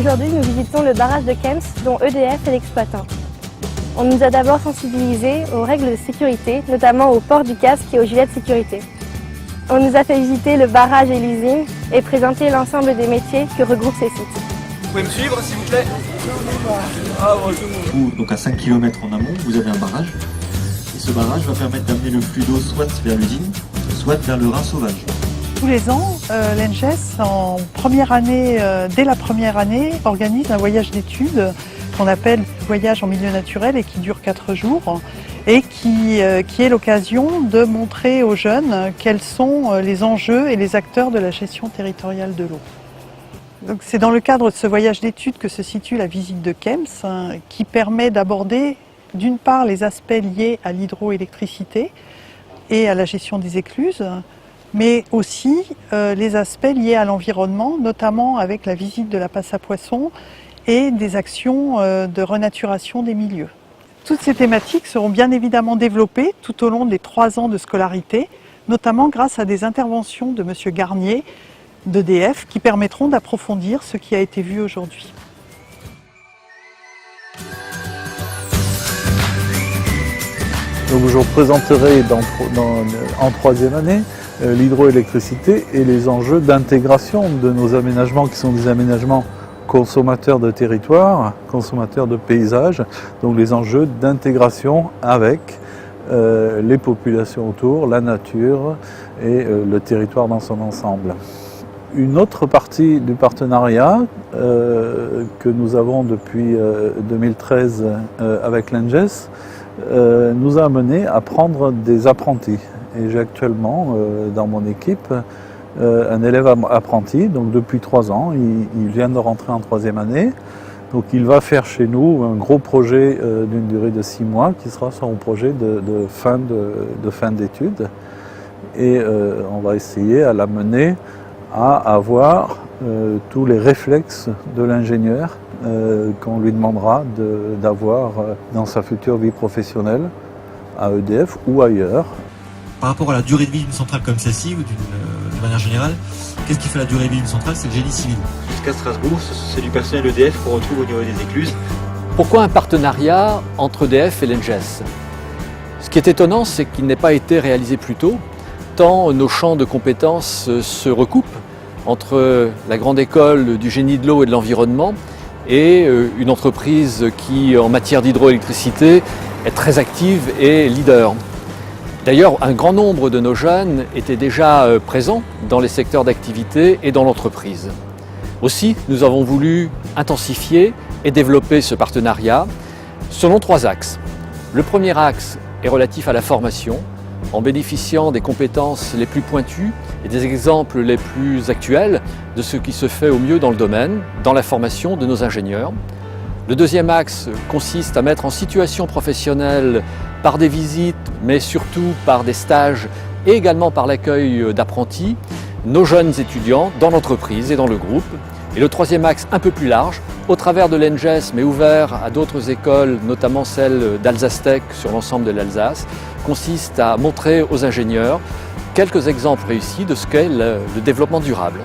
Aujourd'hui, nous visitons le barrage de Kems, dont EDF est l'exploitant. On nous a d'abord sensibilisés aux règles de sécurité, notamment au port du casque et au gilet de sécurité. On nous a fait visiter le barrage et l'usine et présenter l'ensemble des métiers que regroupent ces sites. Vous pouvez me suivre, s'il vous plaît? Donc à 5 km en amont, vous avez un barrage. Et ce barrage va permettre d'amener le flux d'eau soit vers l'usine, soit vers le Rhin sauvage. Tous les ans, l'ENGES, dès la première année, organise un voyage d'études qu'on appelle voyage en milieu naturel et qui dure 4 jours et qui est l'occasion de montrer aux jeunes quels sont les enjeux et les acteurs de la gestion territoriale de l'eau. Donc c'est dans le cadre de ce voyage d'études que se situe la visite de Kems, qui permet d'aborder d'une part les aspects liés à l'hydroélectricité et à la gestion des écluses, mais aussi les aspects liés à l'environnement, notamment avec la visite de la passe à poissons et des actions de renaturation des milieux. Toutes ces thématiques seront bien évidemment développées tout au long des 3 ans de scolarité, notamment grâce à des interventions de M. Garnier d'EDF qui permettront d'approfondir ce qui a été vu aujourd'hui. Donc je vous présenterai en 3e année l'hydroélectricité et les enjeux d'intégration de nos aménagements qui sont des aménagements consommateurs de territoire, consommateurs de paysages, donc les enjeux d'intégration avec les populations autour, la nature et le territoire dans son ensemble. Une autre partie du partenariat que nous avons depuis 2013 avec l'ENGES nous a amené à prendre des apprentis. Et j'ai actuellement dans mon équipe un élève apprenti, donc depuis 3 ans, il vient de rentrer en 3e année. Donc il va faire chez nous un gros projet d'une durée de 6 mois qui sera son projet de fin d'études. Et on va essayer à l'amener à avoir tous les réflexes de l'ingénieur qu'on lui demandera d'avoir dans sa future vie professionnelle à EDF ou ailleurs. Par rapport à la durée de vie d'une centrale comme celle-ci, ou de manière générale, qu'est-ce qui fait la durée de vie d'une centrale? C'est le génie civil. Jusqu'à Strasbourg, c'est du personnel EDF qu'on retrouve au niveau des écluses. Pourquoi un partenariat entre EDF et l'ENGES? Ce qui est étonnant, c'est qu'il n'ait pas été réalisé plus tôt, tant nos champs de compétences se recoupent entre la grande école du génie de l'eau et de l'environnement et une entreprise qui, en matière d'hydroélectricité, est très active et leader. D'ailleurs, un grand nombre de nos jeunes étaient déjà présents dans les secteurs d'activité et dans l'entreprise. Aussi, nous avons voulu intensifier et développer ce partenariat selon 3 axes. Le premier axe est relatif à la formation, en bénéficiant des compétences les plus pointues et des exemples les plus actuels de ce qui se fait au mieux dans le domaine, dans la formation de nos ingénieurs. Le deuxième axe consiste à mettre en situation professionnelle par des visites, mais surtout par des stages et également par l'accueil d'apprentis, nos jeunes étudiants dans l'entreprise et dans le groupe. Et le troisième axe un peu plus large, au travers de l'ENGES, mais ouvert à d'autres écoles, notamment celle d'Alsace Tech sur l'ensemble de l'Alsace, consiste à montrer aux ingénieurs quelques exemples réussis de ce qu'est le développement durable.